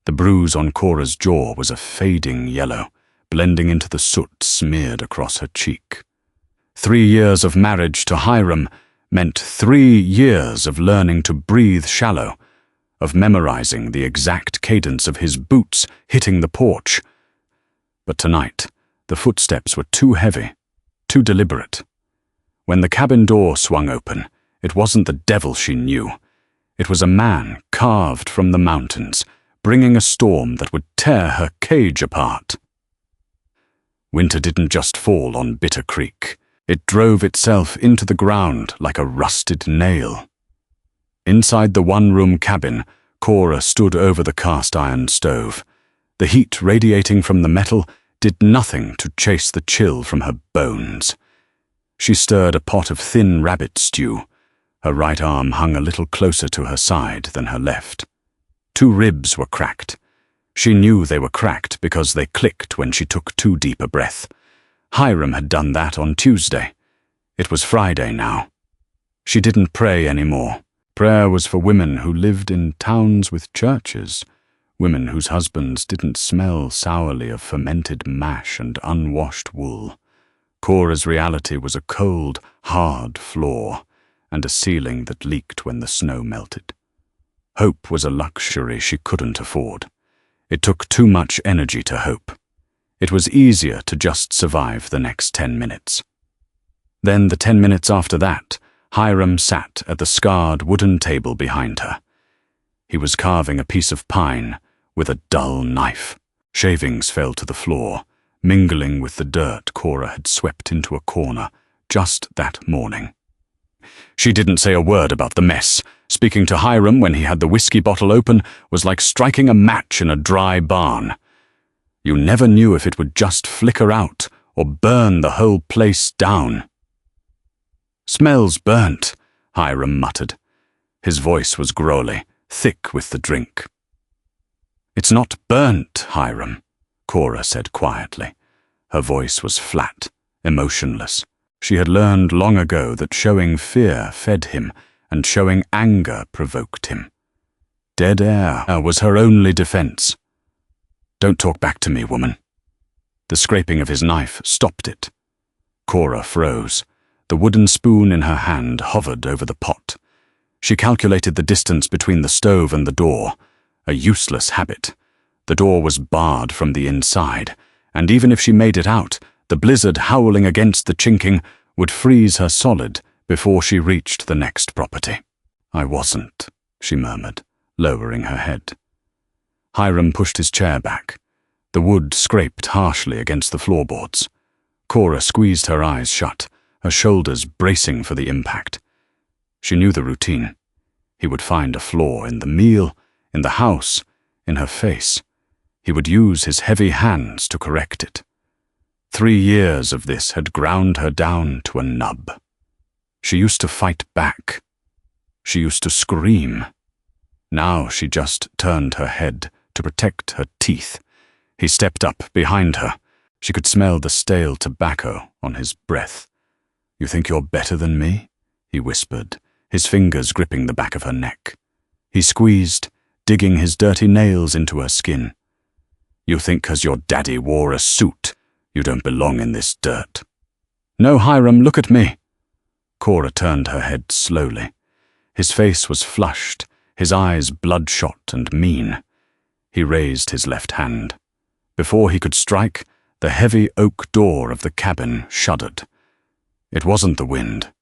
The bruise on Cora's jaw was a fading yellow, blending into the soot smeared across her cheek. 3 years of marriage to Hyram meant 3 years of learning to breathe shallow, of memorizing the exact cadence of his boots hitting the porch. But tonight, the footsteps were too heavy, too deliberate. When the cabin door swung open, it wasn't the devil she knew. It was a man carved from the mountains, bringing a storm that would tear her cage apart. Winter didn't just fall on Bitter Creek. It drove itself into the ground like a rusted nail. Inside the one-room cabin, Cora stood over the cast-iron stove. The heat radiating from the metal did nothing to chase the chill from her bones. She stirred a pot of thin rabbit stew. Her right arm hung a little closer to her side than her left. 2 ribs were cracked. She knew they were cracked because they clicked when she took too deep a breath. Hyram had done that on Tuesday. It was Friday now. She didn't pray anymore. Prayer was for women who lived in towns with churches, women whose husbands didn't smell sourly of fermented mash and unwashed wool. Cora's reality was a cold, hard floor, and a ceiling that leaked when the snow melted. Hope was a luxury she couldn't afford. It took too much energy to hope. It was easier to just survive the next 10 minutes. Then the 10 minutes after that, Hyram sat at the scarred wooden table behind her. He was carving a piece of pine with a dull knife. Shavings fell to the floor, mingling with the dirt Cora had swept into a corner just that morning. She didn't say a word about the mess. Speaking to Hyram when he had the whiskey bottle open was like striking a match in a dry barn. You never knew if it would just flicker out or burn the whole place down. "Smells burnt," Hyram muttered. His voice was growly, thick with the drink. "It's not burnt, Hyram," Cora said quietly. Her voice was flat, emotionless. She had learned long ago that showing fear fed him and showing anger provoked him. Dead air was her only defense. "Don't talk back to me, woman." The scraping of his knife stopped it. Cora froze. The wooden spoon in her hand hovered over the pot. She calculated the distance between the stove and the door. A useless habit. The door was barred from the inside, and even if she made it out, the blizzard howling against the chinking would freeze her solid before she reached the next property. "I wasn't," she murmured, lowering her head. Hyram pushed his chair back. The wood scraped harshly against the floorboards. Cora squeezed her eyes shut, her shoulders bracing for the impact. She knew the routine. He would find a flaw in the meal, in the house, in her face. He would use his heavy hands to correct it. 3 years of this had ground her down to a nub. She used to fight back. She used to scream. Now she just turned her head to protect her teeth. He stepped up behind her. She could smell the stale tobacco on his breath. "You think you're better than me?" he whispered, his fingers gripping the back of her neck. He squeezed, digging his dirty nails into her skin. "You think 'cause your daddy wore a suit, you don't belong in this dirt." "No, Hyram, look at me." Cora turned her head slowly. His face was flushed, his eyes bloodshot and mean. He raised his left hand. Before he could strike, the heavy oak door of the cabin shuddered. It wasn't the wind.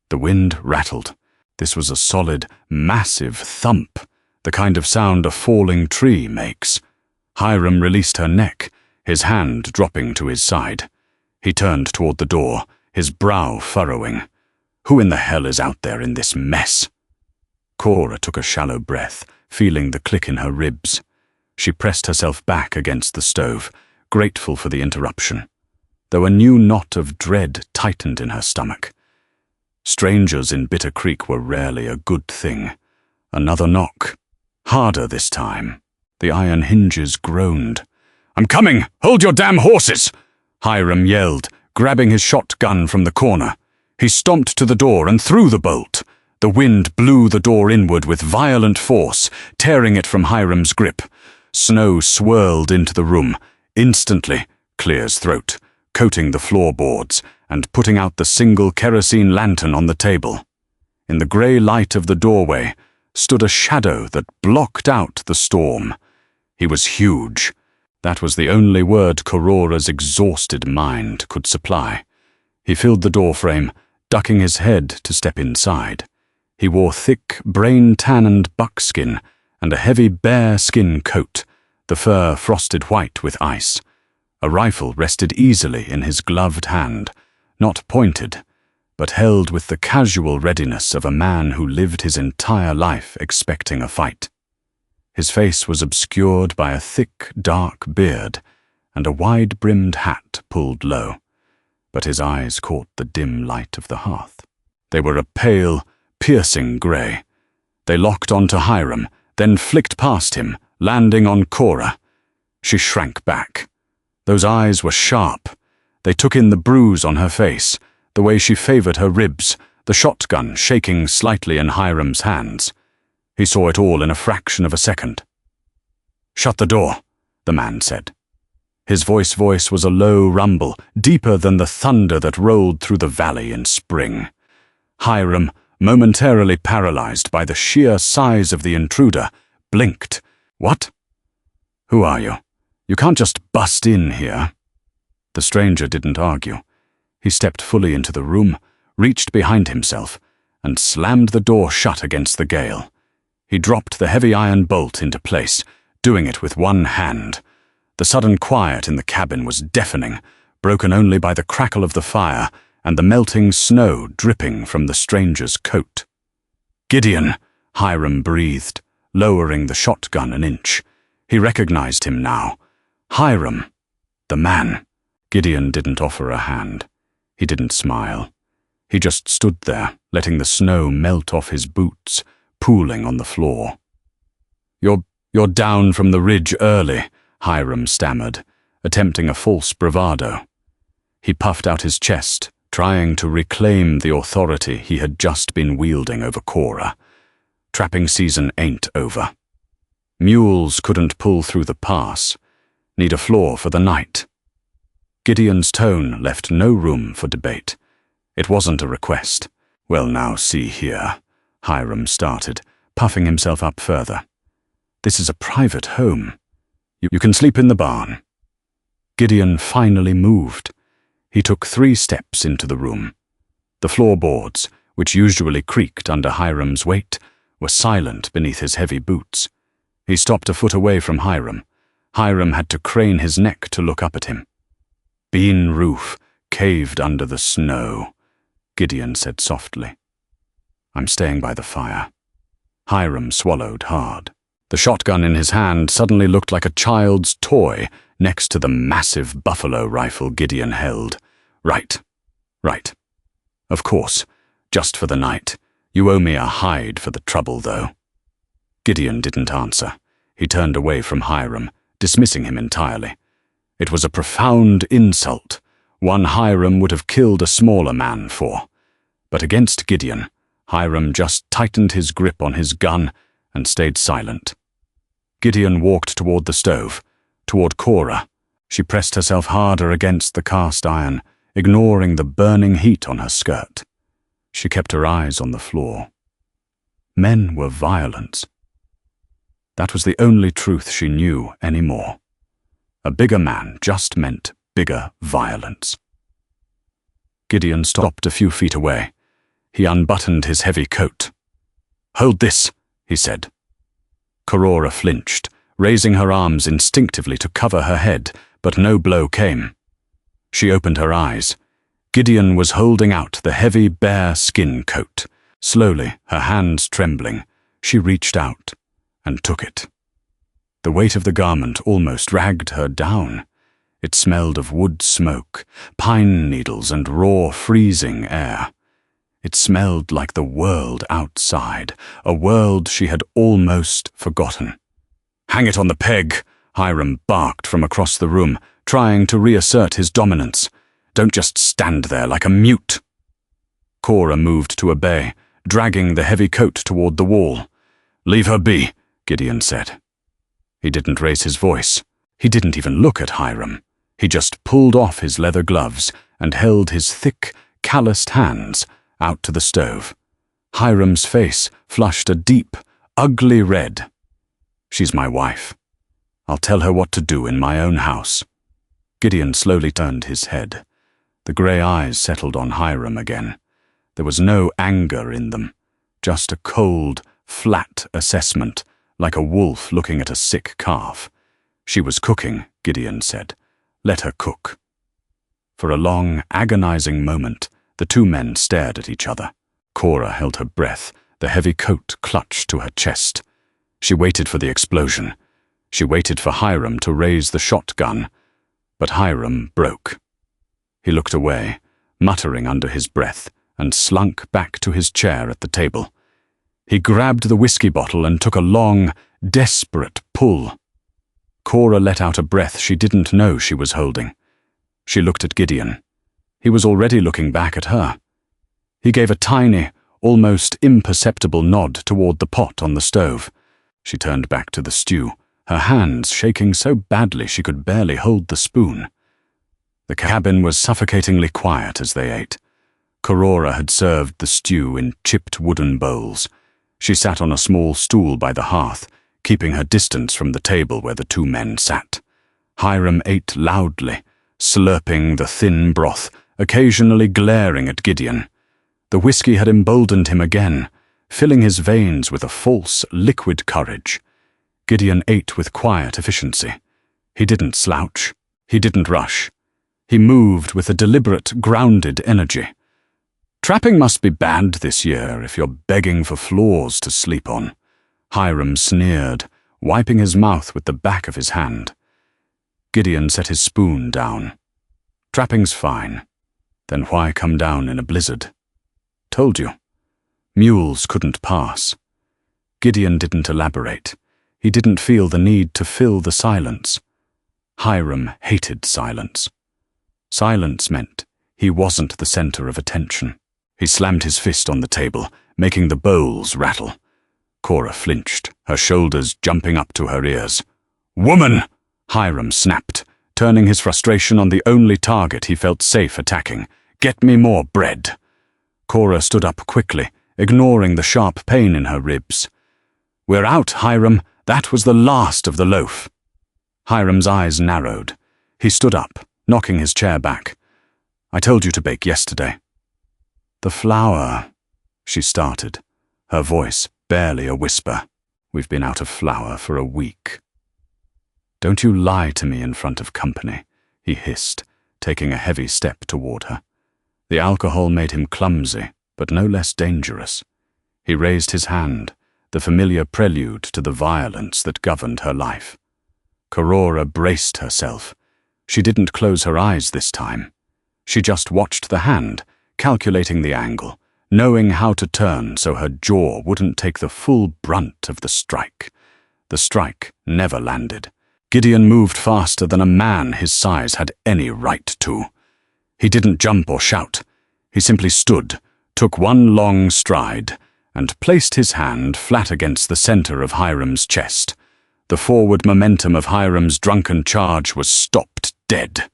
The wind rattled. This was a solid, massive thump, the kind of sound a falling tree makes. Hyram released her neck, his hand dropping to his side. He turned toward the door, his brow furrowing. Who in the hell is out there in this mess? Cora took a shallow breath, feeling the click in her ribs. She pressed herself back against the stove, grateful for the interruption, though a new knot of dread tightened in her stomach. Strangers in Bitter Creek were rarely a good thing. Another knock. Harder this time. The iron hinges groaned. "I'm coming! Hold your damn horses!" Hyram yelled, grabbing his shotgun from the corner. He stomped to the door and threw the bolt. The wind blew the door inward with violent force, tearing it from Hyram's grip. Snow swirled into the room, instantly clear as throat, coating the floorboards and putting out the single kerosene lantern on the table. In the grey light of the doorway stood a shadow that blocked out the storm. He was huge. That was the only word Cora's exhausted mind could supply. He filled the doorframe, ducking his head to step inside. He wore thick, brain-tanned buckskin and a heavy bear-skin coat, the fur frosted white with ice. A rifle rested easily in his gloved hand, not pointed, but held with the casual readiness of a man who lived his entire life expecting a fight. His face was obscured by a thick, dark beard and a wide-brimmed hat pulled low, but his eyes caught the dim light of the hearth. They were a pale, piercing grey. They locked onto Hyram, then flicked past him, landing on Cora. She shrank back. Those eyes were sharp. They took in the bruise on her face, the way she favoured her ribs, the shotgun shaking slightly in Hyram's hands. He saw it all in a fraction of a second. "Shut the door," the man said. His voice was a low rumble, deeper than the thunder that rolled through the valley in spring. Hyram, momentarily paralyzed by the sheer size of the intruder, blinked. "What? Who are you? You can't just bust in here." The stranger didn't argue. He stepped fully into the room, reached behind himself, and slammed the door shut against the gale. He dropped the heavy iron bolt into place, doing it with one hand. The sudden quiet in the cabin was deafening, broken only by the crackle of the fire and the melting snow dripping from the stranger's coat. "Gideon," Hyram breathed, lowering the shotgun an inch. He recognized him now. Hyram, the man. Gideon didn't offer a hand. He didn't smile. He just stood there, letting the snow melt off his boots, pooling on the floor. You're down from the ridge early," Hyram stammered, attempting a false bravado. He puffed out his chest, trying to reclaim the authority he had just been wielding over Cora. Trapping season ain't over. Mules couldn't pull through the pass. Need a floor for the night. Gideon's tone left no room for debate. It wasn't a request. "Well, now see here," Hyram started, puffing himself up further. "This is a private home. You can sleep in the barn." Gideon finally moved. He took 3 steps into the room. The floorboards, which usually creaked under Hyram's weight, were silent beneath his heavy boots. He stopped a foot away from Hyram. Hyram had to crane his neck to look up at him. "Bean roof, caved under the snow," Gideon said softly. "I'm staying by the fire." Hyram swallowed hard. The shotgun in his hand suddenly looked like a child's toy next to the massive buffalo rifle Gideon held. Right. Of course, just for the night. You owe me a hide for the trouble, though." Gideon didn't answer. He turned away from Hyram, dismissing him entirely. It was a profound insult, one Hyram would have killed a smaller man for. But against Gideon, Hyram just tightened his grip on his gun and stayed silent. Gideon walked toward the stove, toward Cora. She pressed herself harder against the cast iron, ignoring the burning heat on her skirt. She kept her eyes on the floor. Men were violent. That was the only truth she knew anymore. A bigger man just meant bigger violence. Gideon stopped a few feet away. He unbuttoned his heavy coat. "Hold this," he said. Cora flinched, raising her arms instinctively to cover her head, but no blow came. She opened her eyes. Gideon was holding out the heavy bear skin coat. Slowly, her hands trembling, she reached out and took it. The weight of the garment almost dragged her down. It smelled of wood smoke, pine needles, and raw, freezing air. It smelled like the world outside, a world she had almost forgotten. "Hang it on the peg," Hyram barked from across the room, trying to reassert his dominance. "Don't just stand there like a mute." Cora moved to obey, dragging the heavy coat toward the wall. "Leave her be," Gideon said. He didn't raise his voice. He didn't even look at Hyram. He just pulled off his leather gloves and held his thick, calloused hands out to the stove. Hyram's face flushed a deep, ugly red. "She's my wife. I'll tell her what to do in my own house." Gideon slowly turned his head. The grey eyes settled on Hyram again. There was no anger in them, just a cold, flat assessment, like a wolf looking at a sick calf. "She was cooking," Gideon said. "Let her cook." For a long, agonizing moment, the two men stared at each other. Cora held her breath, the heavy coat clutched to her chest. She waited for the explosion. She waited for Hyram to raise the shotgun, but Hyram broke. He looked away, muttering under his breath, and slunk back to his chair at the table. He grabbed the whiskey bottle and took a long, desperate pull. Cora let out a breath she didn't know she was holding. She looked at Gideon. He was already looking back at her. He gave a tiny, almost imperceptible nod toward the pot on the stove. She turned back to the stew, her hands shaking so badly she could barely hold the spoon. The cabin was suffocatingly quiet as they ate. Cora had served the stew in chipped wooden bowls. She sat on a small stool by the hearth, keeping her distance from the table where the two men sat. Hyram ate loudly, slurping the thin broth, occasionally glaring at Gideon. The whiskey had emboldened him again, filling his veins with a false, liquid courage. Gideon ate with quiet efficiency. He didn't slouch. He didn't rush. He moved with a deliberate, grounded energy. "Trapping must be bad this year if you're begging for floors to sleep on," Hyram sneered, wiping his mouth with the back of his hand. Gideon set his spoon down. "Trapping's fine. Then why come down in a blizzard?" "Told you. Mules couldn't pass." Gideon didn't elaborate. He didn't feel the need to fill the silence. Hyram hated silence. Silence meant he wasn't the center of attention. He slammed his fist on the table, making the bowls rattle. Cora flinched, her shoulders jumping up to her ears. "Woman!" Hyram snapped, turning his frustration on the only target he felt safe attacking. "Get me more bread." Cora stood up quickly, ignoring the sharp pain in her ribs. "We're out, Hyram. That was the last of the loaf." Hyram's eyes narrowed. He stood up, knocking his chair back. "I told you to bake yesterday." "The flour," she started, her voice barely a whisper. "We've been out of flour for a week." "Don't you lie to me in front of company," he hissed, taking a heavy step toward her. The alcohol made him clumsy, but no less dangerous. He raised his hand, the familiar prelude to the violence that governed her life. Cora braced herself. She didn't close her eyes this time. She just watched the hand, calculating the angle, knowing how to turn so her jaw wouldn't take the full brunt of the strike. The strike never landed. Gideon moved faster than a man his size had any right to. He didn't jump or shout. He simply stood, took one long stride, and placed his hand flat against the center of Hyram's chest. The forward momentum of Hyram's drunken charge was stopped dead.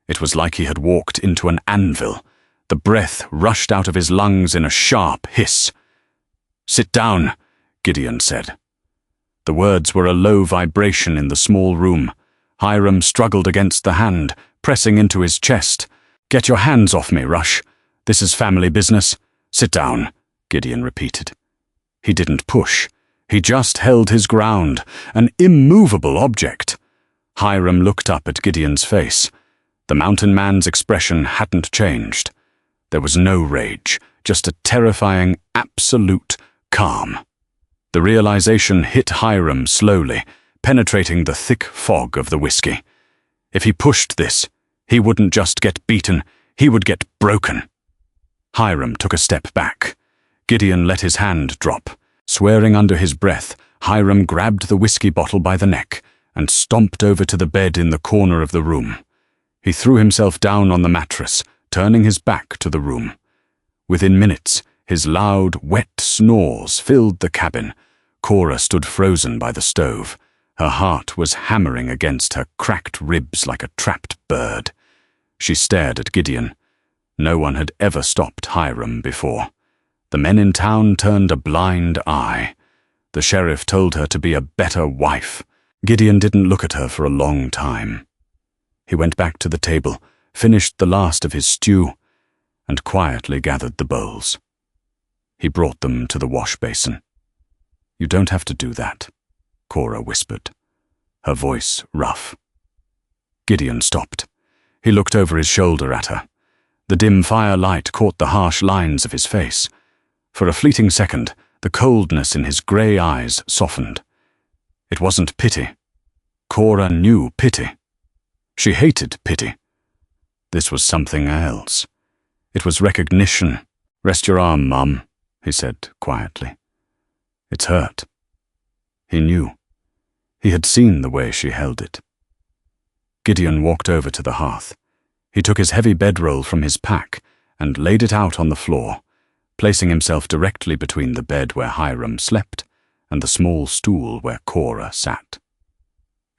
It was like he had walked into an anvil. The breath rushed out of his lungs in a sharp hiss. "Sit down," Gideon said. The words were a low vibration in the small room. Hyram struggled against the hand, pressing into his chest. "Get your hands off me, Rush. This is family business. Sit down," Gideon repeated. He didn't push. He just held his ground, an immovable object. Hyram looked up at Gideon's face. The mountain man's expression hadn't changed. There was no rage, just a terrifying, absolute calm. The realization hit Hyram slowly, penetrating the thick fog of the whiskey. If he pushed this, he wouldn't just get beaten, he would get broken. Hyram took a step back. Gideon let his hand drop. Swearing under his breath, Hyram grabbed the whiskey bottle by the neck and stomped over to the bed in the corner of the room. He threw himself down on the mattress, turning his back to the room. Within minutes, his loud, wet snores filled the cabin. Cora stood frozen by the stove. Her heart was hammering against her cracked ribs like a trapped bird. She stared at Gideon. No one had ever stopped Hyram before. The men in town turned a blind eye. The sheriff told her to be a better wife. Gideon didn't look at her for a long time. He went back to the table, finished the last of his stew, and quietly gathered the bowls. He brought them to the wash basin. "You don't have to do that," Cora whispered, her voice rough. Gideon stopped. He looked over his shoulder at her. The dim firelight caught the harsh lines of his face. For a fleeting second, the coldness in his grey eyes softened. It wasn't pity. Cora knew pity. She hated pity. This was something else. It was recognition. "Rest your arm, Mum," he said quietly. "It's hurt." He knew. He had seen the way she held it. Gideon walked over to the hearth. He took his heavy bedroll from his pack and laid it out on the floor, placing himself directly between the bed where Hyram slept and the small stool where Cora sat.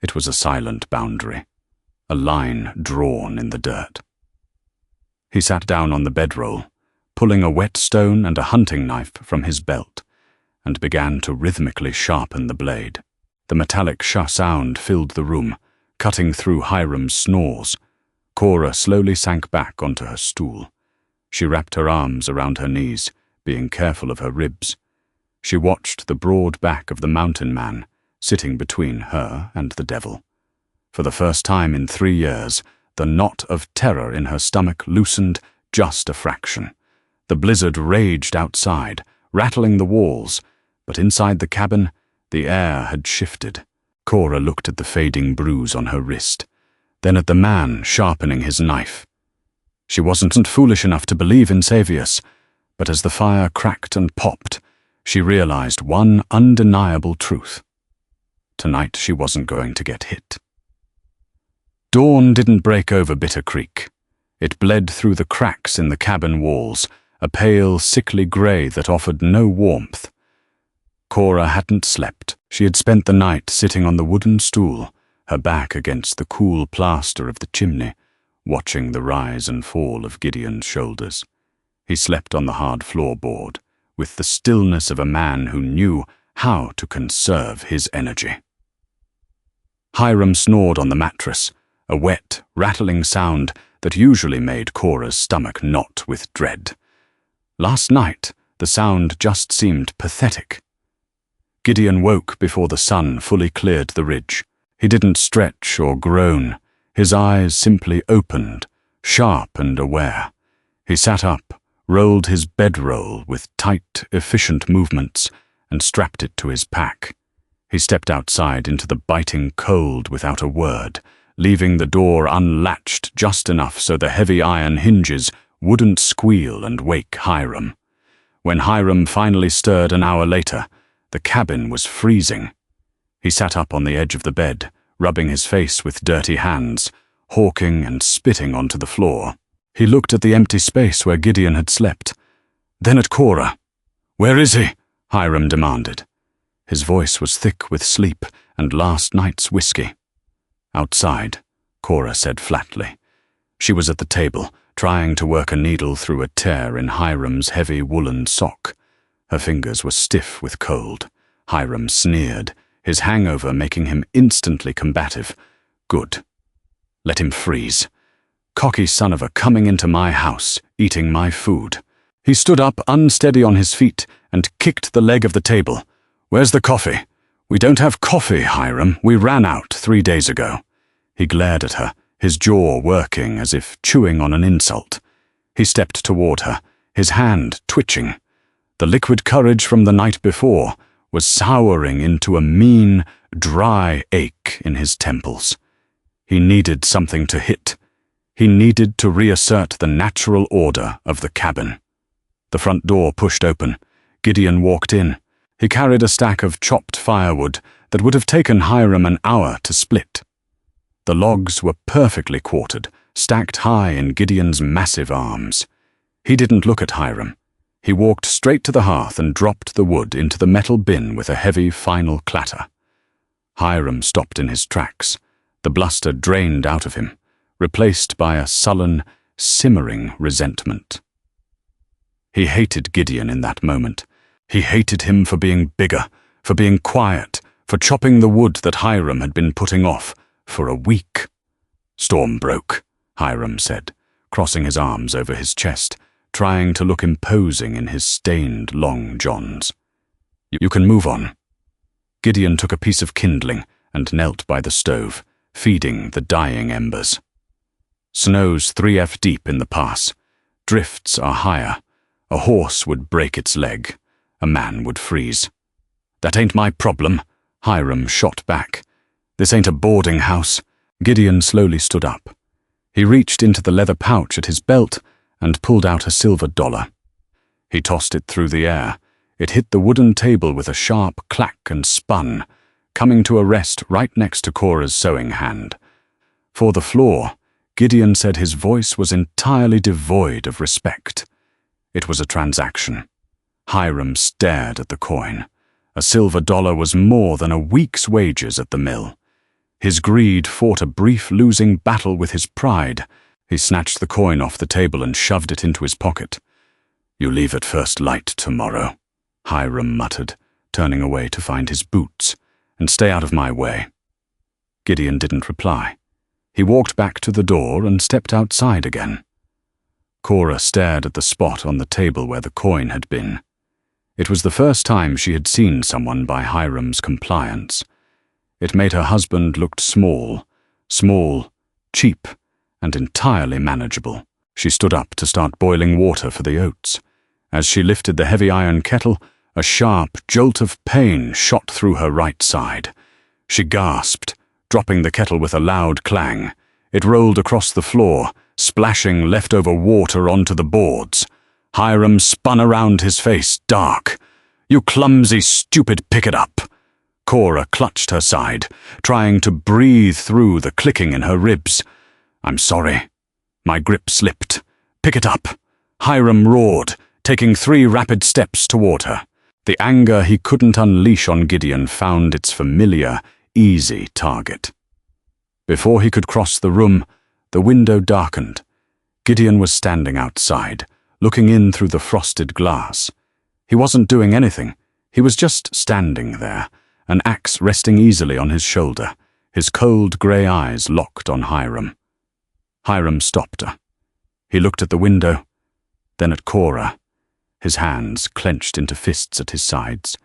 It was a silent boundary, a line drawn in the dirt. He sat down on the bedroll, pulling a whetstone and a hunting knife from his belt, and began to rhythmically sharpen the blade. The metallic sound filled the room, cutting through Hyram's snores. Cora slowly sank back onto her stool. She wrapped her arms around her knees, being careful of her ribs. She watched the broad back of the mountain man, sitting between her and the devil. For the first time in 3 years, the knot of terror in her stomach loosened just a fraction. The blizzard raged outside, rattling the walls, but inside the cabin, the air had shifted. Cora looked at the fading bruise on her wrist, then at the man sharpening his knife. She wasn't foolish enough to believe in Savius, but as the fire cracked and popped, she realized one undeniable truth. Tonight she wasn't going to get hit. Dawn didn't break over Bitter Creek. It bled through the cracks in the cabin walls, a pale, sickly grey that offered no warmth. Cora hadn't slept. She had spent the night sitting on the wooden stool, her back against the cool plaster of the chimney, watching the rise and fall of Gideon's shoulders. He slept on the hard floorboard, with the stillness of a man who knew how to conserve his energy. Hyram snored on the mattress, a wet, rattling sound that usually made Cora's stomach knot with dread. Last night, the sound just seemed pathetic. Gideon woke before the sun fully cleared the ridge. He didn't stretch or groan. His eyes simply opened, sharp and aware. He sat up, rolled his bedroll with tight, efficient movements, and strapped it to his pack. He stepped outside into the biting cold without a word, leaving the door unlatched just enough so the heavy iron hinges wouldn't squeal and wake Hyram. When Hyram finally stirred an hour later, the cabin was freezing. He sat up on the edge of the bed, rubbing his face with dirty hands, hawking and spitting onto the floor. He looked at the empty space where Gideon had slept, then at Cora. "Where is he?" Hyram demanded. His voice was thick with sleep and last night's whiskey. "Outside," Cora said flatly. She was at the table, trying to work a needle through a tear in Hyram's heavy woolen sock. Her fingers were stiff with cold. Hyram sneered, his hangover making him instantly combative. "Good. Let him freeze. Cocky son of a coming into my house, eating my food." He stood up unsteady on his feet and kicked the leg of the table. "Where's the coffee?" "We don't have coffee, Hyram. We ran out 3 days ago." He glared at her, his jaw working as if chewing on an insult. He stepped toward her, his hand twitching. The liquid courage from the night before was souring into a mean, dry ache in his temples. He needed something to hit. He needed to reassert the natural order of the cabin. The front door pushed open. Gideon walked in. He carried a stack of chopped firewood that would have taken Hyram an hour to split. The logs were perfectly quartered, stacked high in Gideon's massive arms. He didn't look at Hyram. He walked straight to the hearth and dropped the wood into the metal bin with a heavy final clatter. Hyram stopped in his tracks, the bluster drained out of him, replaced by a sullen, simmering resentment. He hated Gideon in that moment. He hated him for being bigger, for being quiet, for chopping the wood that Hyram had been putting off for a week. "Storm broke," Hyram said, crossing his arms over his chest, trying to look imposing in his stained long johns. "You can move on." Gideon took a piece of kindling and knelt by the stove, feeding the dying embers. "Snow's 3 F deep in the pass. Drifts are higher. A horse would break its leg. A man would freeze." "That ain't my problem," Hyram shot back. "This ain't a boarding house." Gideon slowly stood up. He reached into the leather pouch at his belt and pulled out a silver dollar. He tossed it through the air. It hit the wooden table with a sharp clack and spun, coming to a rest right next to Cora's sewing hand. For the floor, Gideon said his voice was entirely devoid of respect. It was a transaction. Hyram stared at the coin. A silver dollar was more than a week's wages at the mill. His greed fought a brief losing battle with his pride. He snatched the coin off the table and shoved it into his pocket. "You leave at first light tomorrow," Hyram muttered, turning away to find his boots. "And stay out of my way." Gideon didn't reply. He walked back to the door and stepped outside again. Cora stared at the spot on the table where the coin had been. It was the first time she had seen someone by Hyram's compliance. It made her husband look small, cheap, and entirely manageable. She stood up to start boiling water for the oats. As she lifted the heavy iron kettle, a sharp jolt of pain shot through her right side. She gasped, dropping the kettle with a loud clang. It rolled across the floor, splashing leftover water onto the boards. Hyram spun around his face, dark. "You clumsy, stupid, pick it up." Cora clutched her side, trying to breathe through the clicking in her ribs. "I'm sorry." My grip slipped. "Pick it up." Hyram roared, taking 3 rapid steps toward her. The anger he couldn't unleash on Gideon found its familiar, easy target. Before he could cross the room, the window darkened. Gideon was standing outside, looking in through the frosted glass. He wasn't doing anything. He was just standing there, an axe resting easily on his shoulder, his cold grey eyes locked on Hyram. Hyram stopped her. He looked at the window, then at Cora, his hands clenched into fists at his sides.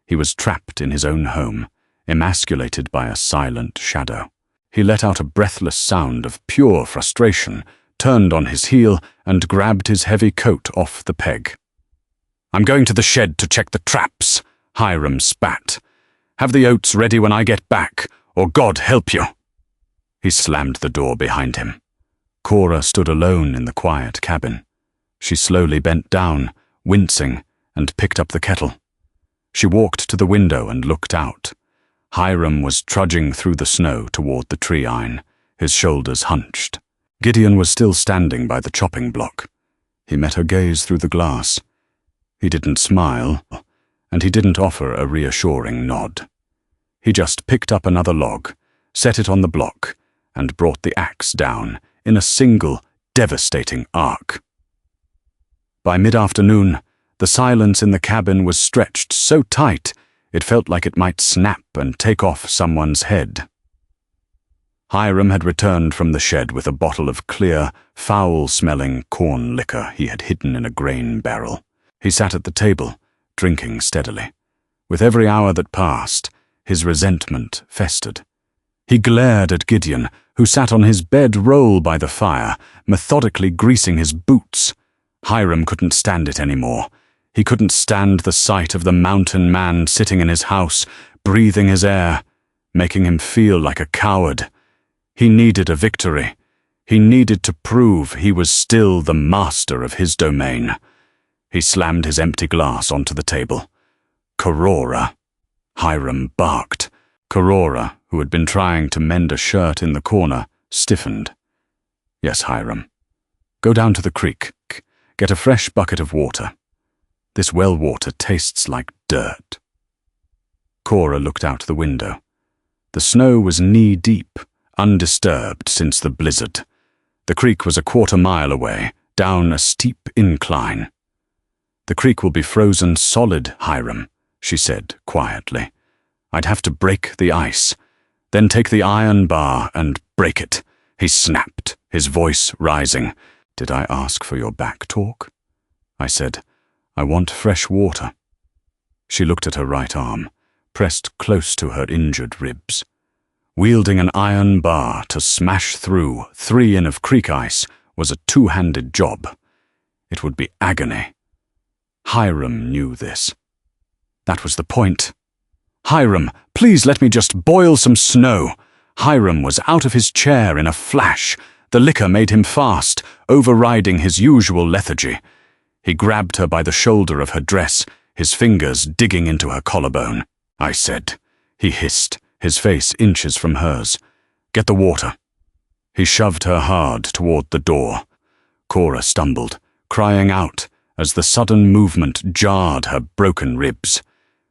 He was trapped in his own home, emasculated by a silent shadow. He let out a breathless sound of pure frustration, turned on his heel, and grabbed his heavy coat off the peg. "I'm going to the shed to check the traps," Hyram spat. "Have the oats ready when I get back, or God help you." He slammed the door behind him. Cora stood alone in the quiet cabin. She slowly bent down, wincing, and picked up the kettle. She walked to the window and looked out. Hyram was trudging through the snow toward the tree iron, his shoulders hunched. Gideon was still standing by the chopping block. He met her gaze through the glass. He didn't smile, and he didn't offer a reassuring nod. He just picked up another log, set it on the block, and brought the axe down in a single, devastating arc. By mid-afternoon, the silence in the cabin was stretched so tight it felt like it might snap and take off someone's head. Hyram had returned from the shed with a bottle of clear, foul-smelling corn liquor he had hidden in a grain barrel. He sat at the table, drinking steadily. With every hour that passed, his resentment festered. He glared at Gideon, who sat on his bed roll by the fire, methodically greasing his boots. Hyram couldn't stand it anymore. He couldn't stand the sight of the mountain man sitting in his house, breathing his air, making him feel like a coward. He needed a victory. He needed to prove he was still the master of his domain. He slammed his empty glass onto the table. "Cora!" Hyram barked. Cora, who had been trying to mend a shirt in the corner, stiffened. "Yes, Hyram. Go down to the creek. Get a fresh bucket of water. This well water tastes like dirt." Cora looked out the window. The snow was knee-deep, undisturbed since the blizzard. The creek was a quarter-mile away, down a steep incline. "The creek will be frozen solid, Hyram," she said quietly. "I'd have to break the ice, then take the iron bar and break it." He snapped, his voice rising. "Did I ask for your back talk?" I said, "I want fresh water." She looked at her right arm, pressed close to her injured ribs. Wielding an iron bar to smash through 3 in of creek ice was a two-handed job. It would be agony. Hyram knew this. That was the point. "Hyram, please let me just boil some snow." Hyram was out of his chair in a flash. The liquor made him fast, overriding his usual lethargy. He grabbed her by the shoulder of her dress, his fingers digging into her collarbone. "I said," he hissed, his face inches from hers. "Get the water." He shoved her hard toward the door. Cora stumbled, crying out as the sudden movement jarred her broken ribs.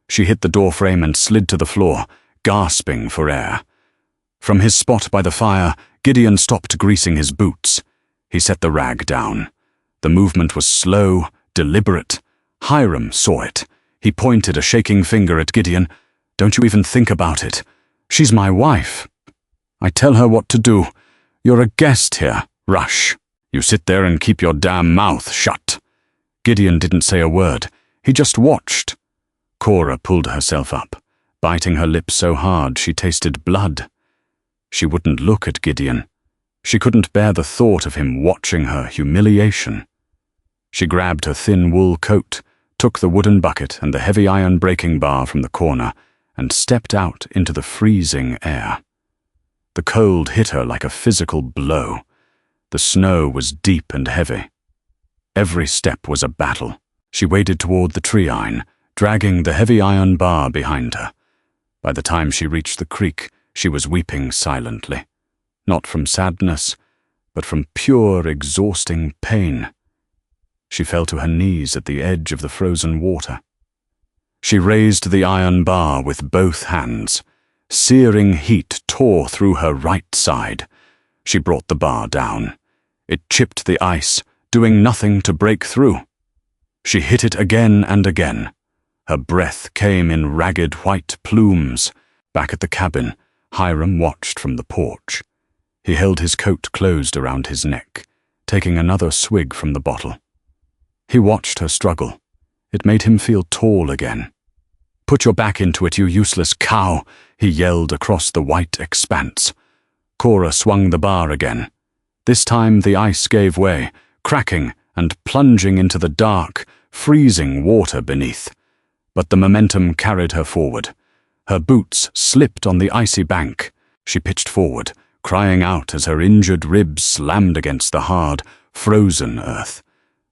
She hit the doorframe and slid to the floor, gasping for air. From his spot by the fire, Gideon stopped greasing his boots. He set the rag down. The movement was slow, deliberate. Hyram saw it. He pointed a shaking finger at Gideon. "Don't you even think about it. She's my wife. I tell her what to do. You're a guest here. Rush. You sit there and keep your damn mouth shut." Gideon didn't say a word. He just watched. Cora pulled herself up, biting her lips so hard she tasted blood. She wouldn't look at Gideon. She couldn't bear the thought of him watching her humiliation. She grabbed her thin wool coat, took the wooden bucket and the heavy iron breaking bar from the corner, and stepped out into the freezing air. The cold hit her like a physical blow. The snow was deep and heavy. Every step was a battle. She waded toward the tree-line, dragging the heavy iron bar behind her. By the time she reached the creek, she was weeping silently. Not from sadness, but from pure, exhausting pain. She fell to her knees at the edge of the frozen water. She raised the iron bar with both hands. Searing heat tore through her right side. She brought the bar down. It chipped the ice, doing nothing to break through. She hit it again and again. Her breath came in ragged white plumes. Back at the cabin, Hyram watched from the porch. He held his coat closed around his neck, taking another swig from the bottle. He watched her struggle. It made him feel tall again. "Put your back into it, you useless cow," he yelled across the white expanse. Cora swung the bar again. This time the ice gave way, cracking and plunging into the dark, freezing water beneath. But the momentum carried her forward. Her boots slipped on the icy bank. She pitched forward, crying out as her injured ribs slammed against the hard, frozen earth.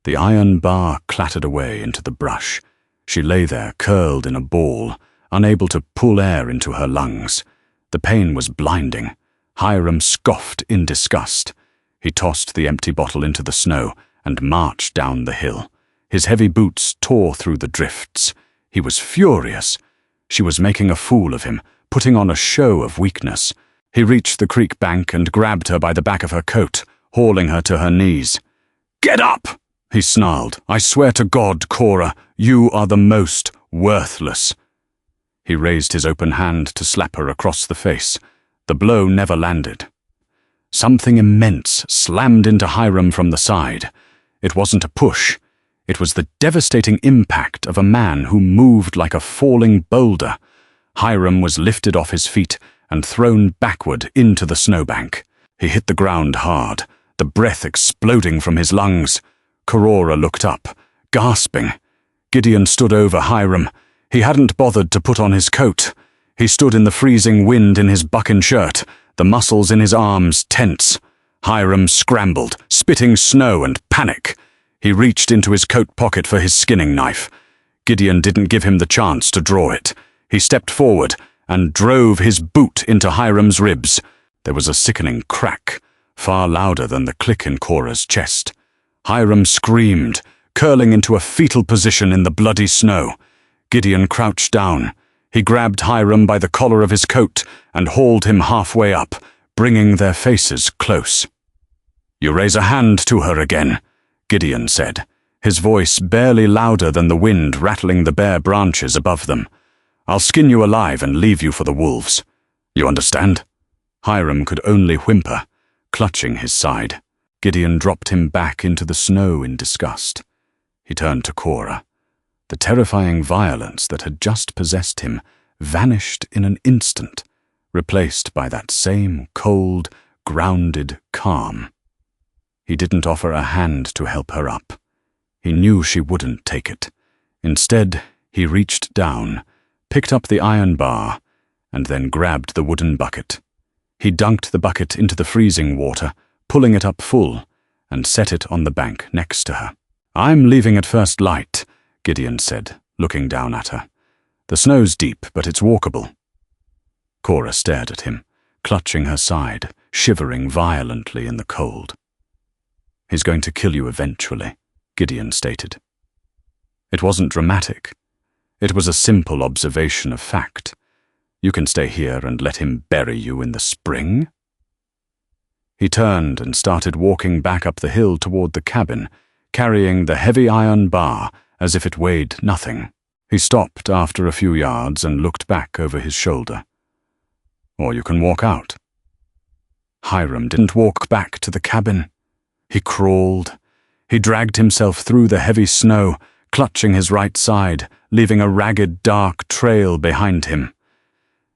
The iron bar clattered away into the brush. She lay there, curled in a ball, unable to pull air into her lungs. The pain was blinding. Hyram scoffed in disgust. He tossed the empty bottle into the snow and marched down the hill. His heavy boots tore through the drifts. He was furious. She was making a fool of him, putting on a show of weakness. He reached the creek bank and grabbed her by the back of her coat, hauling her to her knees. "Get up!" he snarled. "I swear to God, Cora, you are the most worthless." He raised his open hand to slap her across the face. The blow never landed. Something immense slammed into Hyram from the side. It wasn't a push. It was the devastating impact of a man who moved like a falling boulder. Hyram was lifted off his feet and thrown backward into the snowbank. He hit the ground hard, the breath exploding from his lungs. Cora looked up, gasping. Gideon stood over Hyram. He hadn't bothered to put on his coat. He stood in the freezing wind in his bucking shirt, the muscles in his arms tense. Hyram scrambled, spitting snow and panic. He reached into his coat pocket for his skinning knife. Gideon didn't give him the chance to draw it. He stepped forward and drove his boot into Hyram's ribs. There was a sickening crack, far louder than the click in Cora's chest. Hyram screamed, curling into a fetal position in the bloody snow. Gideon crouched down. He grabbed Hyram by the collar of his coat and hauled him halfway up, bringing their faces close. "You raise a hand to her again," Gideon said, his voice barely louder than the wind rattling the bare branches above them. "I'll skin you alive and leave you for the wolves. You understand?" Hyram could only whimper, clutching his side. Gideon dropped him back into the snow in disgust. He turned to Cora. The terrifying violence that had just possessed him vanished in an instant, replaced by that same cold, grounded calm. He didn't offer a hand to help her up. He knew she wouldn't take it. Instead, he reached down, picked up the iron bar, and then grabbed the wooden bucket. He dunked the bucket into the freezing water, pulling it up full, and set it on the bank next to her. "I'm leaving at first light," Gideon said, looking down at her. "The snow's deep, but it's walkable." Cora stared at him, clutching her side, shivering violently in the cold. "He's going to kill you eventually," Gideon stated. It wasn't dramatic. It was a simple observation of fact. "You can stay here and let him bury you in the spring?" He turned and started walking back up the hill toward the cabin, carrying the heavy iron bar as if it weighed nothing. He stopped after a few yards and looked back over his shoulder. "Or you can walk out." Hyram didn't walk back to the cabin. He crawled. He dragged himself through the heavy snow, clutching his right side, leaving a ragged, dark trail behind him.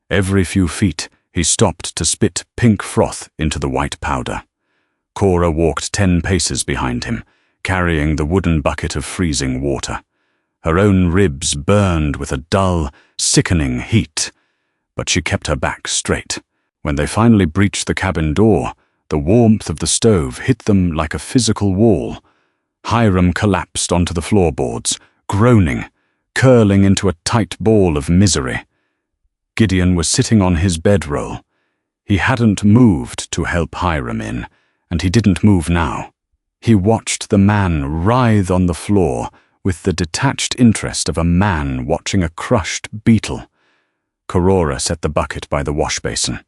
Every few feet, he stopped to spit pink froth into the white powder. Cora walked 10 paces behind him, carrying the wooden bucket of freezing water. Her own ribs burned with a dull, sickening heat, but she kept her back straight. When they finally breached the cabin door, the warmth of the stove hit them like a physical wall. Hyram collapsed onto the floorboards, groaning, curling into a tight ball of misery. Gideon was sitting on his bedroll. He hadn't moved to help Hyram in, and he didn't move now. He watched the man writhe on the floor with the detached interest of a man watching a crushed beetle. Cora set the bucket by the wash basin.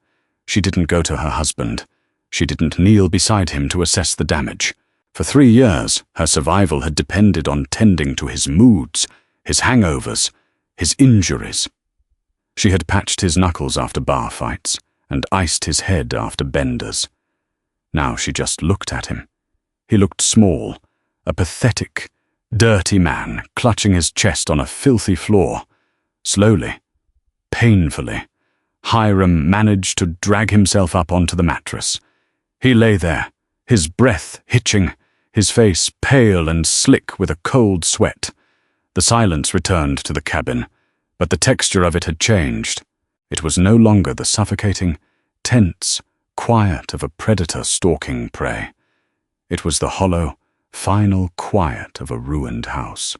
She didn't go to her husband. She didn't kneel beside him to assess the damage. For 3 years, her survival had depended on tending to his moods, his hangovers, his injuries. She had patched his knuckles after bar fights and iced his head after benders. Now she just looked at him. He looked small, a pathetic, dirty man clutching his chest on a filthy floor. Slowly, painfully, Hyram managed to drag himself up onto the mattress. He lay there, his breath hitching, his face pale and slick with a cold sweat. The silence returned to the cabin, but the texture of it had changed. It was no longer the suffocating, tense quiet of a predator stalking prey. It was the hollow, final quiet of a ruined house.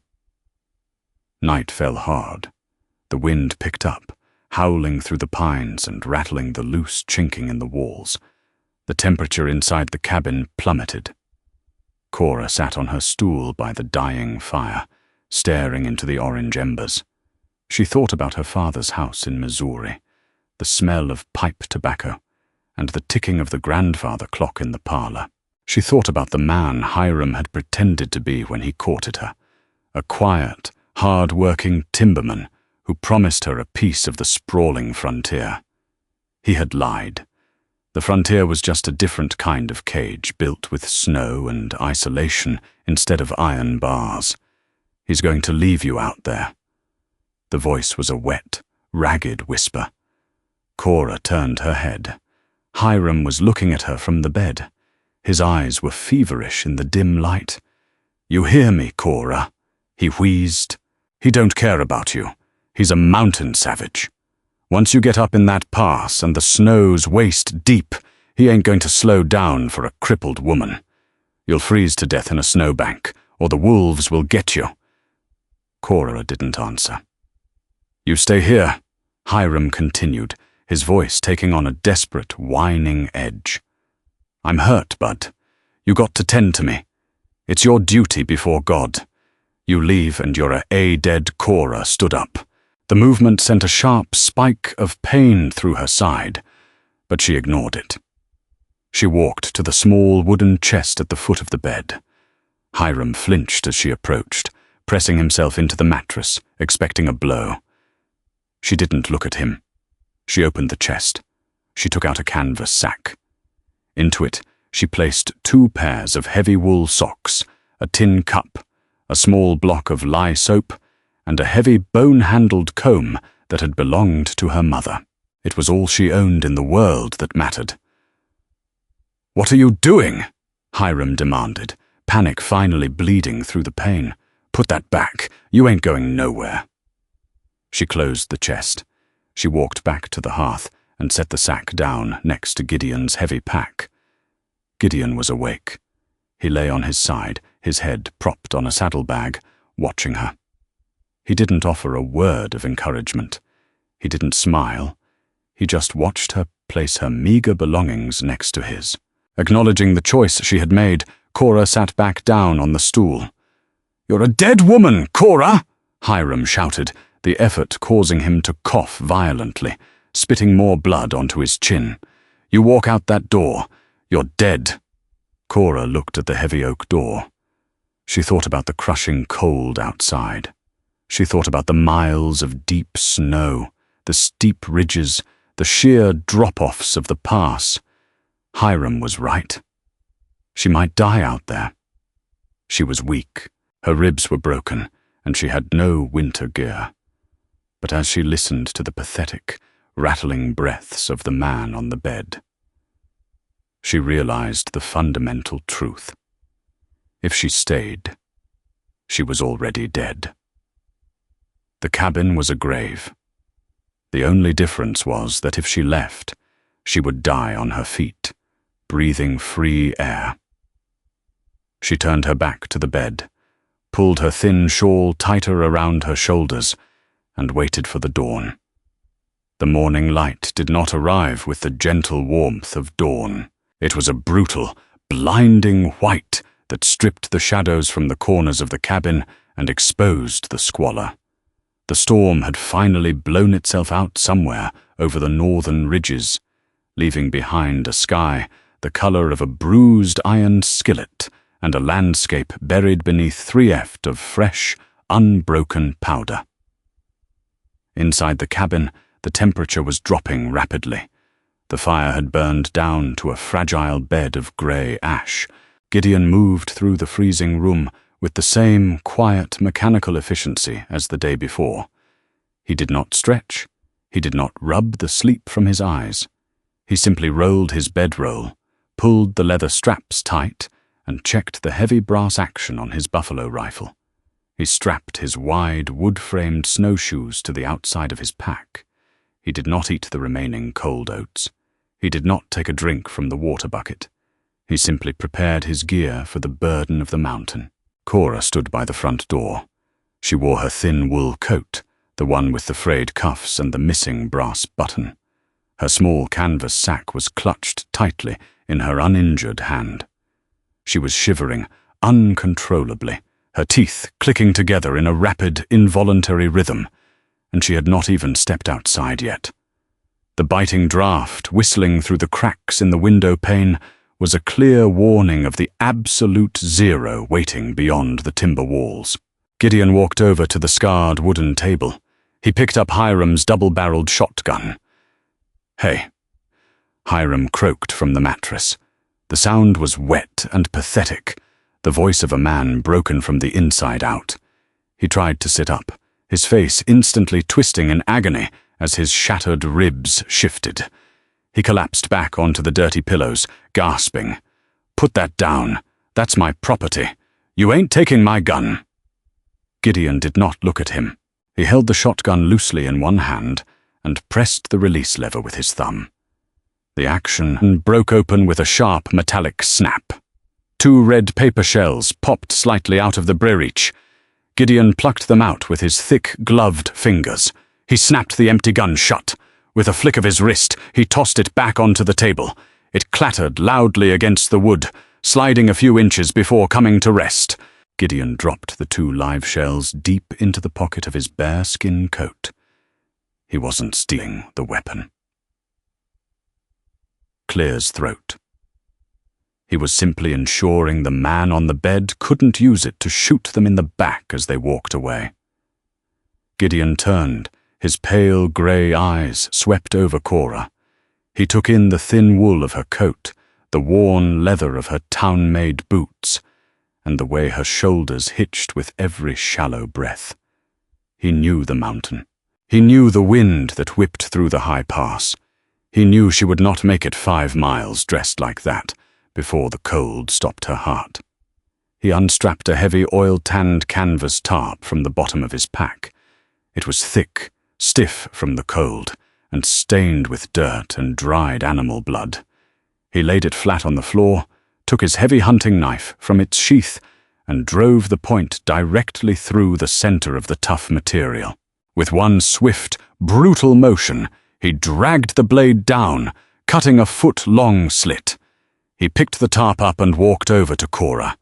Night fell hard. The wind picked up, howling through the pines and rattling the loose chinking in the walls. The temperature inside the cabin plummeted. Cora sat on her stool by the dying fire, staring into the orange embers. She thought about her father's house in Missouri, the smell of pipe tobacco, and the ticking of the grandfather clock in the parlor. She thought about the man Hyram had pretended to be when he courted her, a quiet, hard-working timberman who promised her a piece of the sprawling frontier. He had lied. The frontier was just a different kind of cage built with snow and isolation instead of iron bars. He's going to leave you out there. The voice was a wet, ragged whisper. Cora turned her head. Hyram was looking at her from the bed. His eyes were feverish in the dim light. "You hear me, Cora?" he wheezed. "He don't care about you. He's a mountain savage. Once you get up in that pass and the snow's waist deep, he ain't going to slow down for a crippled woman. You'll freeze to death in a snowbank, or the wolves will get you." Cora didn't answer. "You stay here," Hyram continued, his voice taking on a desperate, whining edge. "I'm hurt, bud. You got to tend to me. It's your duty before God. You leave and you're a dead Cora stood up. The movement sent a sharp spike of pain through her side, but she ignored it. She walked to the small wooden chest at the foot of the bed. Hyram flinched as she approached, pressing himself into the mattress, expecting a blow. She didn't look at him. She opened the chest. She took out a canvas sack. Into it, she placed 2 pairs of heavy wool socks, a tin cup, a small block of lye soap, and a heavy bone-handled comb that had belonged to her mother. It was all she owned in the world that mattered. "What are you doing?" Hyram demanded, panic finally bleeding through the pain. "Put that back. You ain't going nowhere." She closed the chest. She walked back to the hearth and set the sack down next to Gideon's heavy pack. Gideon was awake. He lay on his side, his head propped on a saddlebag, watching her. He didn't offer a word of encouragement. He didn't smile. He just watched her place her meager belongings next to his. Acknowledging the choice she had made, Cora sat back down on the stool. "You're a dead woman, Cora!" Hyram shouted, the effort causing him to cough violently, spitting more blood onto his chin. "You walk out that door. You're dead." Cora looked at the heavy oak door. She thought about the crushing cold outside. She thought about the miles of deep snow, the steep ridges, the sheer drop-offs of the pass. Hyram was right. She might die out there. She was weak, her ribs were broken, and she had no winter gear. But as she listened to the pathetic, rattling breaths of the man on the bed, she realized the fundamental truth. If she stayed, she was already dead. The cabin was a grave. The only difference was that if she left, she would die on her feet, breathing free air. She turned her back to the bed, pulled her thin shawl tighter around her shoulders, and waited for the dawn. The morning light did not arrive with the gentle warmth of dawn. It was a brutal, blinding white that stripped the shadows from the corners of the cabin and exposed the squalor. The storm had finally blown itself out somewhere over the northern ridges, leaving behind a sky the color of a bruised iron skillet and a landscape buried beneath 3 ft of fresh, unbroken powder. Inside the cabin, the temperature was dropping rapidly. The fire had burned down to a fragile bed of grey ash. Gideon moved through the freezing room with the same quiet, mechanical efficiency as the day before. He did not stretch. He did not rub the sleep from his eyes. He simply rolled his bedroll, pulled the leather straps tight, and checked the heavy brass action on his buffalo rifle. He strapped his wide, wood-framed snowshoes to the outside of his pack. He did not eat the remaining cold oats. He did not take a drink from the water bucket. He simply prepared his gear for the burden of the mountain. Cora stood by the front door. She wore her thin wool coat, the one with the frayed cuffs and the missing brass button. Her small canvas sack was clutched tightly in her uninjured hand. She was shivering uncontrollably, her teeth clicking together in a rapid, involuntary rhythm, and she had not even stepped outside yet. The biting draft whistling through the cracks in the window pane was a clear warning of the absolute zero waiting beyond the timber walls. Gideon walked over to the scarred wooden table. He picked up Hyram's double-barreled shotgun. "Hey," Hyram croaked from the mattress. The sound was wet and pathetic, the voice of a man broken from the inside out. He tried to sit up, his face instantly twisting in agony as his shattered ribs shifted. He collapsed back onto the dirty pillows, gasping. "Put that down. That's my property. You ain't taking my gun." Gideon did not look at him. He held the shotgun loosely in one hand and pressed the release lever with his thumb. The action broke open with a sharp metallic snap. 2 red paper shells popped slightly out of the breech. Gideon plucked them out with his thick, gloved fingers. He snapped the empty gun shut. With a flick of his wrist, he tossed it back onto the table. It clattered loudly against the wood, sliding a few inches before coming to rest. Gideon dropped the 2 live shells deep into the pocket of his bearskin coat. He wasn't stealing the weapon. Clear's throat. He was simply ensuring the man on the bed couldn't use it to shoot them in the back as they walked away. Gideon turned, his pale grey eyes swept over Cora. He took in the thin wool of her coat, the worn leather of her town-made boots, and the way her shoulders hitched with every shallow breath. He knew the mountain. He knew the wind that whipped through the high pass. He knew she would not make it 5 miles dressed like that before the cold stopped her heart. He unstrapped a heavy oil-tanned canvas tarp from the bottom of his pack. It was thick, stiff from the cold, and stained with dirt and dried animal blood. He laid it flat on the floor, took his heavy hunting knife from its sheath, and drove the point directly through the center of the tough material. With one swift, brutal motion, he dragged the blade down, cutting a foot-long slit. He picked the tarp up and walked over to Cora.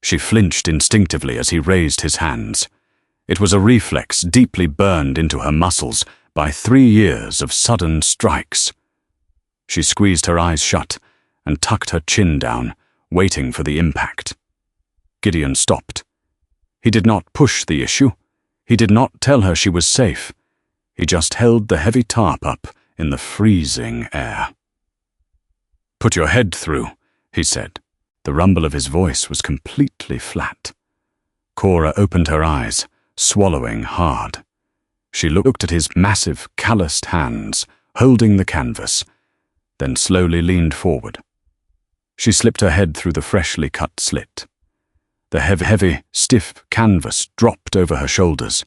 She flinched instinctively as he raised his hands. It was a reflex deeply burned into her muscles by 3 years of sudden strikes. She squeezed her eyes shut and tucked her chin down, waiting for the impact. Gideon stopped. He did not push the issue. He did not tell her she was safe. He just held the heavy tarp up in the freezing air. "Put your head through," he said. The rumble of his voice was completely flat. Cora opened her eyes, swallowing hard. She looked at his massive, calloused hands, holding the canvas, then slowly leaned forward. She slipped her head through the freshly cut slit. The heavy, stiff canvas dropped over her shoulders,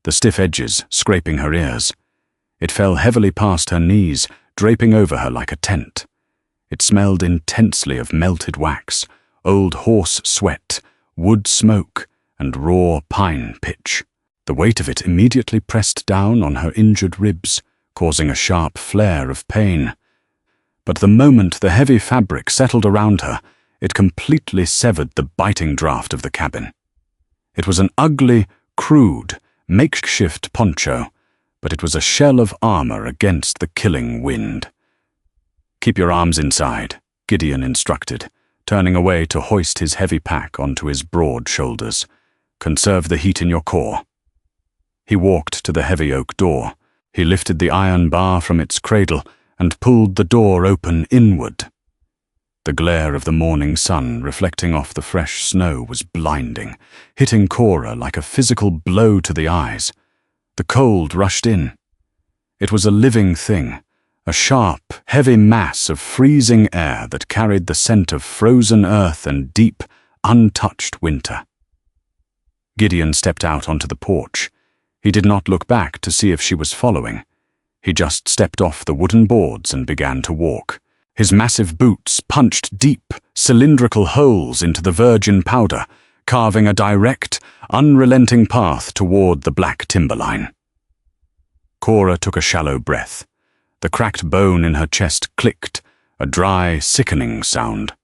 the stiff edges scraping her ears. It fell heavily past her knees, draping over her like a tent. It smelled intensely of melted wax, old horse sweat, wood smoke, and raw pine pitch. The weight of it immediately pressed down on her injured ribs, causing a sharp flare of pain. But the moment the heavy fabric settled around her, it completely severed the biting draft of the cabin. It was an ugly, crude, makeshift poncho, but it was a shell of armor against the killing wind. "Keep your arms inside," Gideon instructed, turning away to hoist his heavy pack onto his broad shoulders. "Conserve the heat in your core." He walked to the heavy oak door. He lifted the iron bar from its cradle and pulled the door open inward. The glare of the morning sun reflecting off the fresh snow was blinding, hitting Cora like a physical blow to the eyes. The cold rushed in. It was a living thing, a sharp, heavy mass of freezing air that carried the scent of frozen earth and deep, untouched winter. Gideon stepped out onto the porch. He did not look back to see if she was following. He just stepped off the wooden boards and began to walk. His massive boots punched deep, cylindrical holes into the virgin powder, carving a direct, unrelenting path toward the black timberline. Cora took a shallow breath. The cracked bone in her chest clicked, a dry, sickening sound.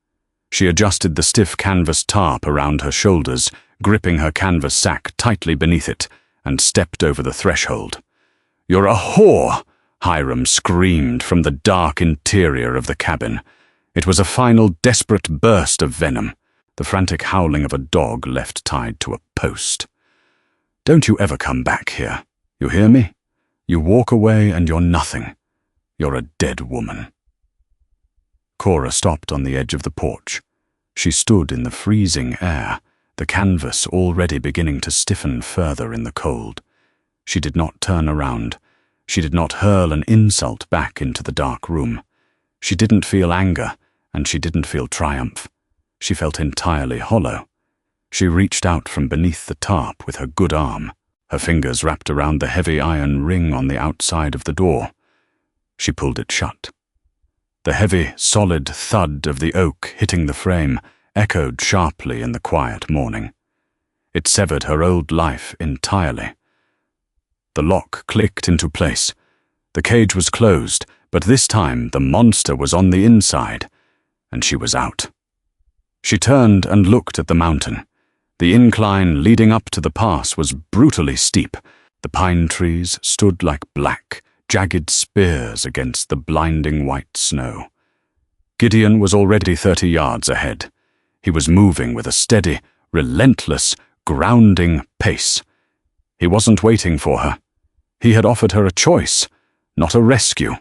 She adjusted the stiff canvas tarp around her shoulders, gripping her canvas sack tightly beneath it, and stepped over the threshold. "You're a whore!" Hyram screamed from the dark interior of the cabin. It was a final desperate burst of venom, the frantic howling of a dog left tied to a post. "Don't you ever come back here. You hear me? You walk away and you're nothing. You're a dead woman." Cora stopped on the edge of the porch. She stood in the freezing air, the canvas already beginning to stiffen further in the cold. She did not turn around. She did not hurl an insult back into the dark room. She didn't feel anger, and she didn't feel triumph. She felt entirely hollow. She reached out from beneath the tarp with her good arm, her fingers wrapped around the heavy iron ring on the outside of the door. She pulled it shut. The heavy, solid thud of the oak hitting the frame echoed sharply in the quiet morning. It severed her old life entirely. The lock clicked into place. The cage was closed, but this time the monster was on the inside, and she was out. She turned and looked at the mountain. The incline leading up to the pass was brutally steep. The pine trees stood like black, jagged spears against the blinding white snow. Gideon was already 30 yards ahead. He was moving with a steady, relentless, grounding pace. He wasn't waiting for her. He had offered her a choice, not a rescue.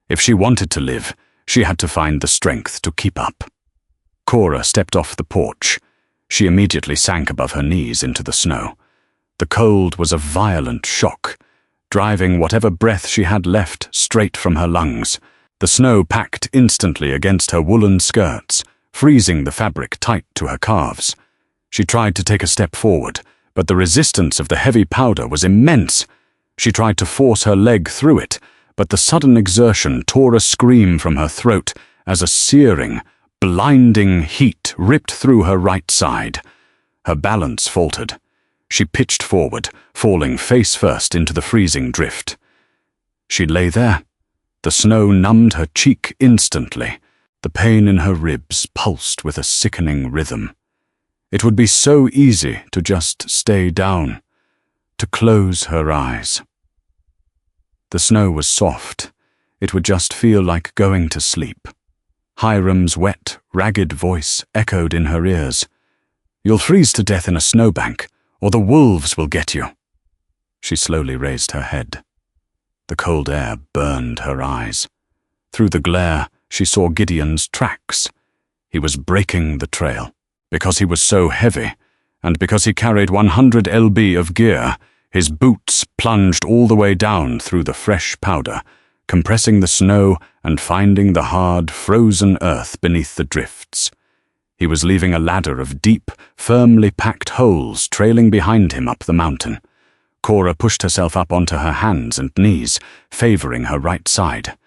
If she wanted to live, she had to find the strength to keep up. Cora stepped off the porch. She immediately sank above her knees into the snow. The cold was a violent shock, driving whatever breath she had left straight from her lungs. The snow packed instantly against her woolen skirts, freezing the fabric tight to her calves. She tried to take a step forward, but the resistance of the heavy powder was immense. She tried to force her leg through it, but the sudden exertion tore a scream from her throat as a searing, blinding heat ripped through her right side. Her balance faltered. She pitched forward, falling face first into the freezing drift. She lay there. The snow numbed her cheek instantly. The pain in her ribs pulsed with a sickening rhythm. It would be so easy to just stay down, to close her eyes. The snow was soft. It would just feel like going to sleep. Hyram's wet, ragged voice echoed in her ears. "You'll freeze to death in a snowbank, or the wolves will get you." She slowly raised her head. The cold air burned her eyes. Through the glare, she saw Gideon's tracks. He was breaking the trail. Because he was so heavy, and because he carried 100 lb of gear, his boots plunged all the way down through the fresh powder, compressing the snow and finding the hard, frozen earth beneath the drifts. He was leaving a ladder of deep, firmly packed holes trailing behind him up the mountain. Cora pushed herself up onto her hands and knees, favoring her right side.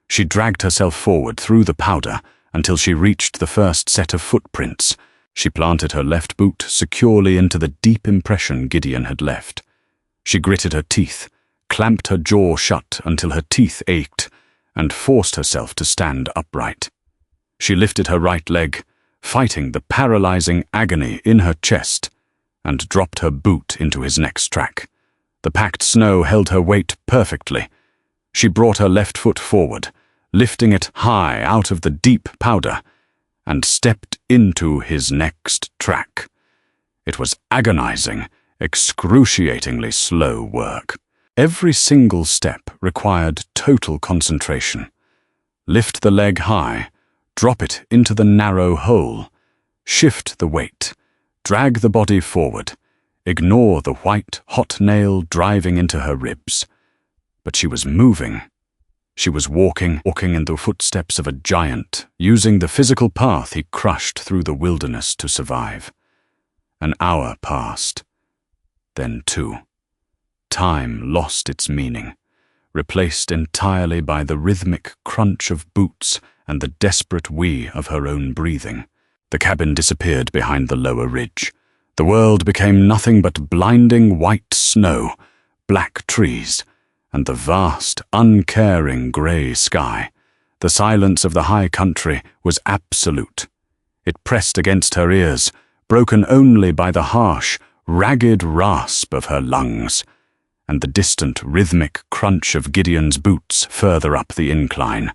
She dragged herself forward through the powder until she reached the first set of footprints. She planted her left boot securely into the deep impression Gideon had left. She gritted her teeth, clamped her jaw shut until her teeth ached, and forced herself to stand upright. She lifted her right leg, fighting the paralyzing agony in her chest, and dropped her boot into his next track. The packed snow held her weight perfectly. She brought her left foot forward, lifting it high out of the deep powder, and stepped into his next track. It was agonizing, excruciatingly slow work. Every single step required total concentration. Lift the leg high, drop it into the narrow hole, shift the weight, drag the body forward, ignore the white, hot nail driving into her ribs. But she was moving. She was walking in the footsteps of a giant, using the physical path he crushed through the wilderness to survive. An hour passed. Then 2. Time lost its meaning, replaced entirely by the rhythmic crunch of boots and the desperate whee of her own breathing. The cabin disappeared behind the lower ridge. The world became nothing but blinding white snow, black trees, and the vast, uncaring grey sky. The silence of the high country was absolute. It pressed against her ears, broken only by the harsh, ragged rasp of her lungs, and the distant rhythmic crunch of Gideon's boots further up the incline.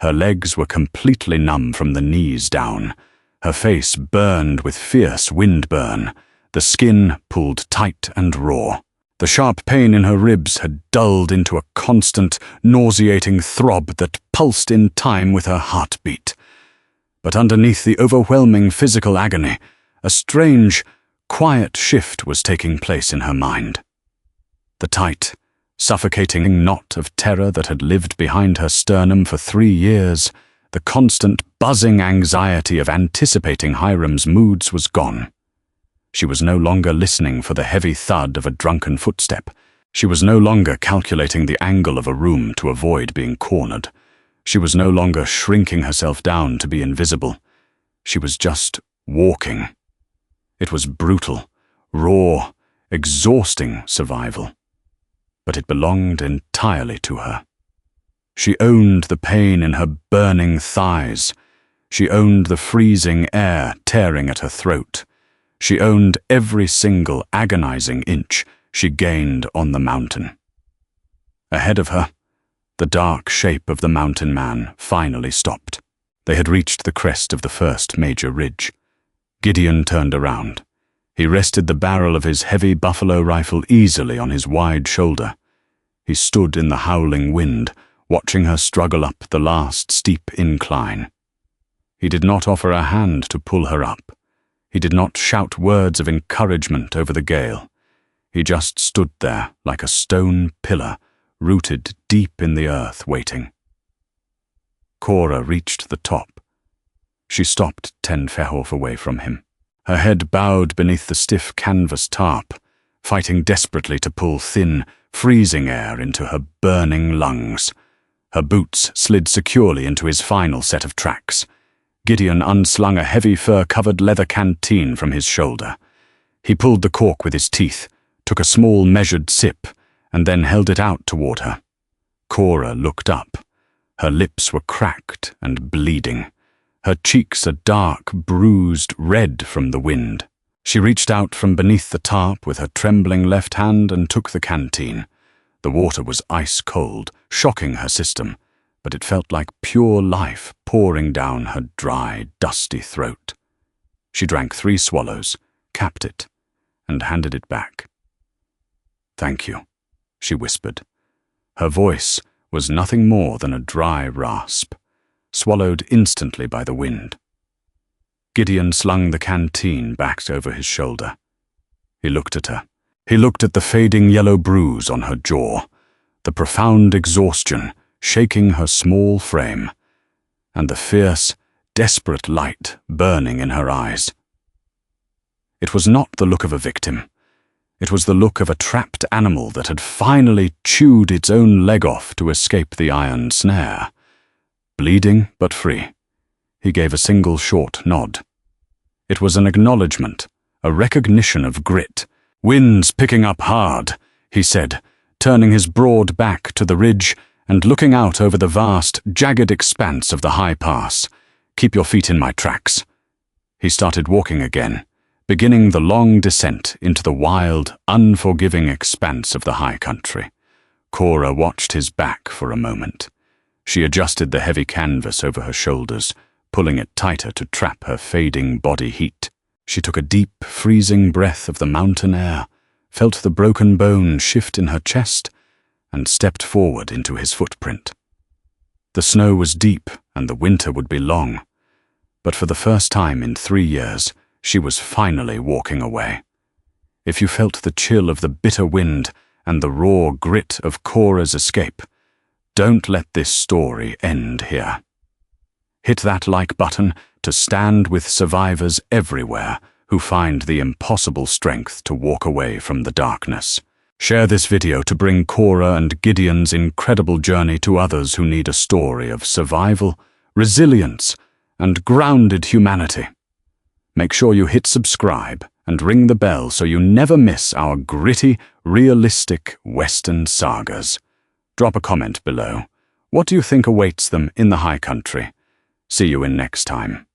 Her legs were completely numb from the knees down. Her face burned with fierce windburn, the skin pulled tight and raw. The sharp pain in her ribs had dulled into a constant, nauseating throb that pulsed in time with her heartbeat. But underneath the overwhelming physical agony, a strange, quiet shift was taking place in her mind. The tight, suffocating knot of terror that had lived behind her sternum for 3 years, the constant buzzing anxiety of anticipating Hyram's moods was gone. She was no longer listening for the heavy thud of a drunken footstep. She was no longer calculating the angle of a room to avoid being cornered. She was no longer shrinking herself down to be invisible. She was just walking. It was brutal, raw, exhausting survival. But it belonged entirely to her. She owned the pain in her burning thighs. She owned the freezing air tearing at her throat. She owned every single agonizing inch she gained on the mountain. Ahead of her, The dark shape of the mountain man finally stopped. They had reached the crest of the first major ridge. Gideon turned around. He rested the barrel of his heavy buffalo rifle easily on his wide shoulder. He stood in the howling wind, watching her struggle up the last steep incline. He did not offer a hand to pull her up. He did not shout words of encouragement over the gale. He just stood there like a stone pillar, rooted deep in the earth, waiting. Cora reached the top. She stopped 10 fehorf away from him. Her head bowed beneath the stiff canvas tarp, fighting desperately to pull thin, freezing air into her burning lungs. Her boots slid securely into his final set of tracks. Gideon unslung a heavy fur-covered leather canteen from his shoulder. He pulled the cork with his teeth, took a small measured sip, and then held it out toward her. Cora looked up. Her lips were cracked and bleeding. Her cheeks a dark, bruised red from the wind. She reached out from beneath the tarp with her trembling left hand and took the canteen. The water was ice cold, shocking her system, but it felt like pure life pouring down her dry, dusty throat. She drank 3 swallows, capped it, and handed it back. "Thank you," she whispered. Her voice was nothing more than a dry rasp, swallowed instantly by the wind. Gideon slung the canteen back over his shoulder. He looked at her. He looked at the fading yellow bruise on her jaw, the profound exhaustion shaking her small frame, and the fierce, desperate light burning in her eyes. It was not the look of a victim. It was the look of a trapped animal that had finally chewed its own leg off to escape the iron snare. Bleeding but free, he gave a single short nod. It was an acknowledgement, a recognition of grit. "Wind's picking up hard," he said, turning his broad back to the ridge and looking out over the vast, jagged expanse of the high pass. "Keep your feet in my tracks." He started walking again, beginning the long descent into the wild, unforgiving expanse of the high country. Cora watched his back for a moment. She adjusted the heavy canvas over her shoulders, pulling it tighter to trap her fading body heat. She took a deep, freezing breath of the mountain air, felt the broken bone shift in her chest, and stepped forward into his footprint. The snow was deep, and the winter would be long, but for the first time in 3 years, she was finally walking away. If you felt the chill of the bitter wind and the raw grit of Cora's escape, don't let this story end here. Hit that like button to stand with survivors everywhere who find the impossible strength to walk away from the darkness. Share this video to bring Cora and Gideon's incredible journey to others who need a story of survival, resilience, and grounded humanity. Make sure you hit subscribe and ring the bell so you never miss our gritty, realistic Western sagas. Drop a comment below. What do you think awaits them in the high country? See you in next time.